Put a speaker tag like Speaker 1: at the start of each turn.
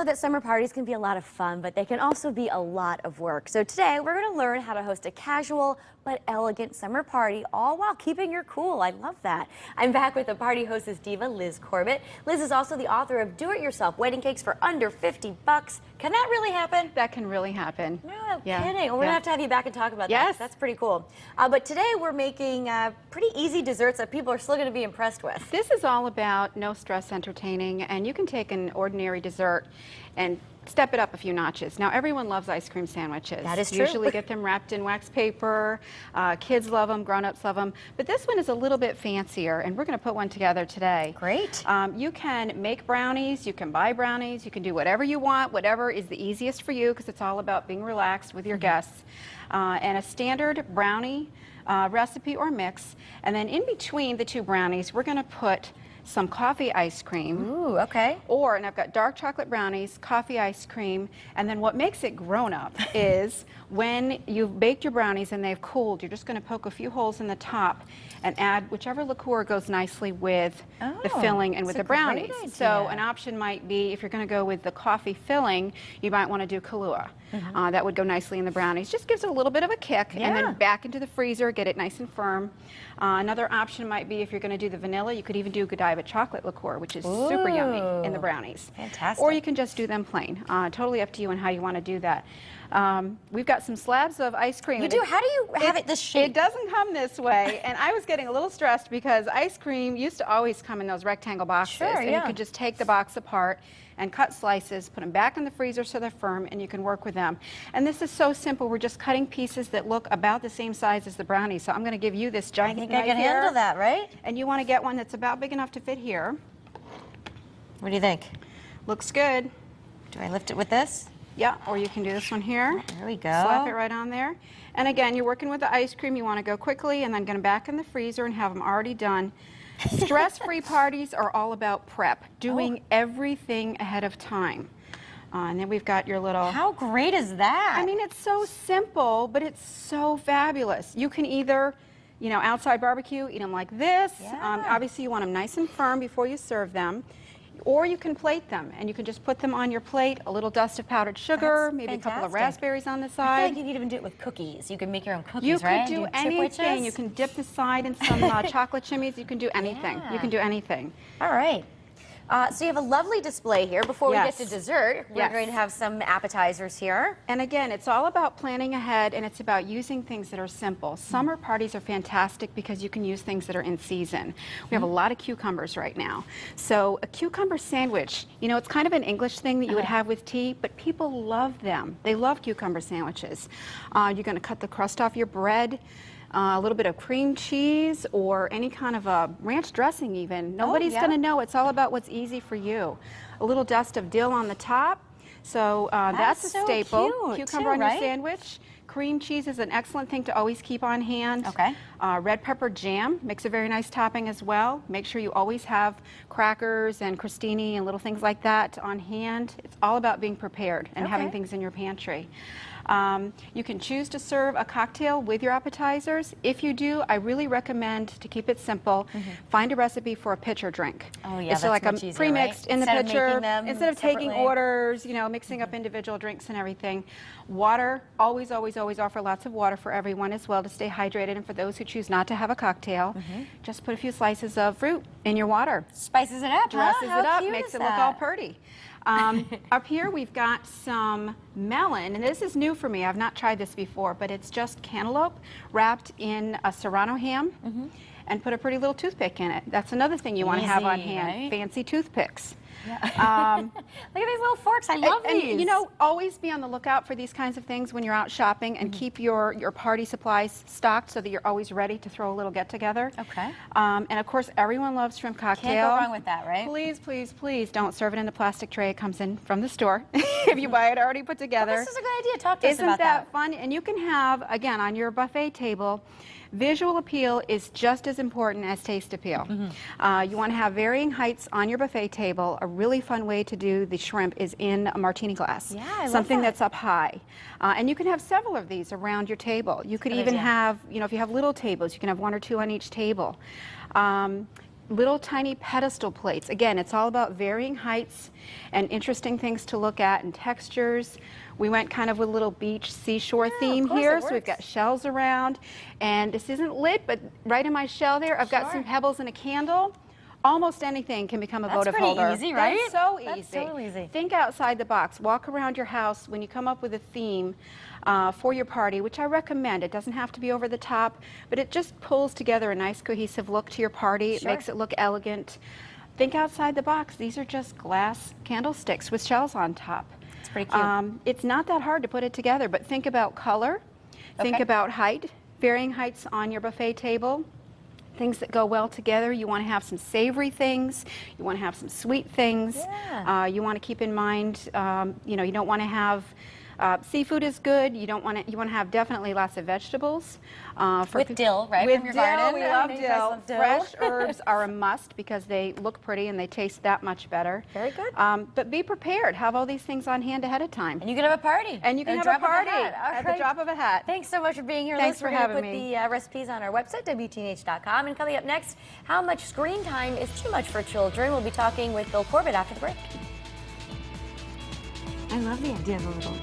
Speaker 1: know that summer parties can be a lot of fun, but they can also be a lot of work. So today we're going to learn how to host a casual but elegant summer party, all while keeping your cool. I love that. I'm back with the Party Hostess Diva, Liz Corbett. Liz is also the author of Do-It-Yourself Wedding Cakes for Under 50 Bucks. Can that really happen?
Speaker 2: That can really happen.
Speaker 1: No kidding. Well, we're going to have you back and talk about that.
Speaker 2: Yes.
Speaker 1: That's pretty cool. But today we're making pretty easy desserts that people are still going to be impressed with.
Speaker 2: This is all about no stress entertaining, and you can take an ordinary dessert and step it up a few notches. Now, everyone loves ice cream sandwiches.
Speaker 1: That is true.
Speaker 2: Usually get them wrapped in wax paper. Kids love them, grown-ups love them. But this one is a little bit fancier, and we're going to put one together today.
Speaker 1: Great.
Speaker 2: You can make brownies, you can buy brownies, you can do whatever you want, whatever is the easiest for you, because it's all about being relaxed with your guests. And a standard brownie recipe or mix. And then in between the two brownies, we're going to put some coffee ice cream.
Speaker 1: Ooh, okay.
Speaker 2: And I've got dark chocolate brownies, coffee ice cream, and then what makes it grown up is when you've baked your brownies and they've cooled, you're just going to poke a few holes in the top and add whichever liqueur goes nicely with the filling and with the brownies. So an option might be, if you're going to go with the coffee filling, you might want to do Kahlua. That would go nicely in the brownies. Just gives it a little bit of a kick, and then back into the freezer, get it nice and firm. Another option might be, if you're going to do the vanilla, you could even do Godiva chocolate liqueur, which is super yummy in the brownies.
Speaker 1: Fantastic.
Speaker 2: Or you can just do them plain. Totally up to you on how you want to do that. We've got some slabs of ice cream.
Speaker 1: You do? How do you have it this shape?
Speaker 2: It doesn't come this way, and I was getting a little stressed because ice cream used to always come in those rectangle boxes, and you could just take the box apart and cut slices, put them back in the freezer so they're firm, and you can work with them. And this is so simple. We're just cutting pieces that look about the same size as the brownie. So I'm going to give you this giant
Speaker 1: I think I can handle that, right?
Speaker 2: And you want to get one that's about big enough to fit here.
Speaker 1: What do you think?
Speaker 2: Looks good.
Speaker 1: Do I lift it with this?
Speaker 2: Yeah, or you can do this one here.
Speaker 1: There we go.
Speaker 2: Slap it right on there. And again, you're working with the ice cream. You want to go quickly and then get them back in the freezer and have them already done. Stress-free parties are all about prep, doing everything ahead of time. And then we've got your little...
Speaker 1: How great is that?
Speaker 2: I mean, it's so simple, but it's so fabulous. You can either, you know, outside barbecue, eat them like this. Obviously, you want them nice and firm before you serve them. Or you can plate them, and you can just put them on your plate, a little dust of powdered sugar, maybe a couple of raspberries on the side.
Speaker 1: I feel like you could even do it with cookies. You can make your own cookies,
Speaker 2: right?
Speaker 1: You
Speaker 2: could do anything. You can dip the side in some chocolate chimneys. You can do anything. You can do anything.
Speaker 1: All right. So you have a lovely display here. Before we get to dessert, we're going to have some appetizers here.
Speaker 2: And again, it's all about planning ahead, and it's about using things that are simple. Summer parties are fantastic because you can use things that are in season. We have a lot of cucumbers right now. So a cucumber sandwich, you know, it's kind of an English thing that you would have with tea, but people love them. They love cucumber sandwiches. You're going to cut the crust off your bread. A little bit of cream cheese or any kind of a ranch dressing even. Nobody's going to know. It's all about what's easy for you. A little dust of dill on the top. So that's a staple. Cucumber on your sandwich. Cream cheese is an excellent thing to always keep on hand.
Speaker 1: Okay.
Speaker 2: Red pepper jam makes a very nice topping as well. Make sure you always have crackers and crostini and little things like that on hand. It's all about being prepared and having things in your pantry. You can choose to serve a cocktail with your appetizers. If you do, I really recommend to keep it simple. Find a recipe for a pitcher drink.
Speaker 1: Oh yeah,
Speaker 2: it's like a pre-mixed in the pitcher. Instead of taking orders, you know, mixing up individual drinks and everything. Water, always, always, always offer lots of water for everyone as well to stay hydrated. And for those who choose not to have a cocktail, just put a few slices of fruit in your water.
Speaker 1: Spices it up,
Speaker 2: Dresses it up, makes it look all pretty. Up here we've got some melon, and this is new for me. I've not tried this before, but it's just cantaloupe wrapped in a serrano ham and put a pretty little toothpick in it. That's another thing you want to have on hand, fancy toothpicks.
Speaker 1: Look at these little forks. I love these.
Speaker 2: And, you know, always be on the lookout for these kinds of things when you're out shopping, and keep your party supplies stocked so that you're always ready to throw a little get-together.
Speaker 1: Okay.
Speaker 2: And, of course, everyone loves shrimp cocktail.
Speaker 1: Can't go wrong with that, right?
Speaker 2: Please, please, please don't serve it in the plastic tray. It comes in from the store if you buy it already put together.
Speaker 1: This is a good idea. Talk to us about that.
Speaker 2: Isn't that fun? And you can have, again, on your buffet table, visual appeal is just as important as taste appeal. You want to have varying heights on your buffet table. A really fun way to do the shrimp is in a martini glass.
Speaker 1: Yeah, I love
Speaker 2: something
Speaker 1: that.
Speaker 2: that's up high. And you can have several of these around your table. You could even have, you know, if you have little tables, you can have one or two on each table. little tiny pedestal plates. Again, it's all about varying heights and interesting things to look at and textures. We went kind of with a little beach seashore theme here, so we've got shells around. And this isn't lit, but right in my shell there, I've got some pebbles and a candle. Almost anything can become a votive holder.
Speaker 1: That's pretty easy, right?
Speaker 2: That's so easy.
Speaker 1: That's so easy.
Speaker 2: Think outside the box. Walk around your house when you come up with a theme for your party, which I recommend. It doesn't have to be over the top, but it just pulls together a nice cohesive look to your party. It makes it look elegant. Think outside the box. These are just glass candlesticks with shells on top.
Speaker 1: It's pretty cute.
Speaker 2: It's not that hard to put it together, but think about color. Think about height, varying heights on your buffet table. Things that go well together. You want to have some savory things. You want to have some sweet things.
Speaker 1: Yeah.
Speaker 2: You want to keep in mind, you know, you don't want to have seafood is good. You don't want to. You want to have definitely lots of vegetables.
Speaker 1: With dill, right?
Speaker 2: With
Speaker 1: from your
Speaker 2: dill,
Speaker 1: garden.
Speaker 2: we love
Speaker 1: You guys
Speaker 2: dill.
Speaker 1: love dill.
Speaker 2: Fresh herbs are a must because they look pretty and they taste that much better.
Speaker 1: Very good.
Speaker 2: But be prepared. Have all these things on hand ahead of time.
Speaker 1: And you can have a party.
Speaker 2: And you can
Speaker 1: At
Speaker 2: have a
Speaker 1: drop of
Speaker 2: party
Speaker 1: hat. All
Speaker 2: at the
Speaker 1: right.
Speaker 2: drop of a hat.
Speaker 1: Thanks so much for being here,
Speaker 2: Thanks
Speaker 1: Liz.
Speaker 2: for
Speaker 1: We're going to
Speaker 2: having
Speaker 1: put
Speaker 2: me.
Speaker 1: the recipes on our website, WTNH.com. And coming up next, how much screen time is too much for children? We'll be talking with Bill Corbett after the break.
Speaker 2: I love the idea of a little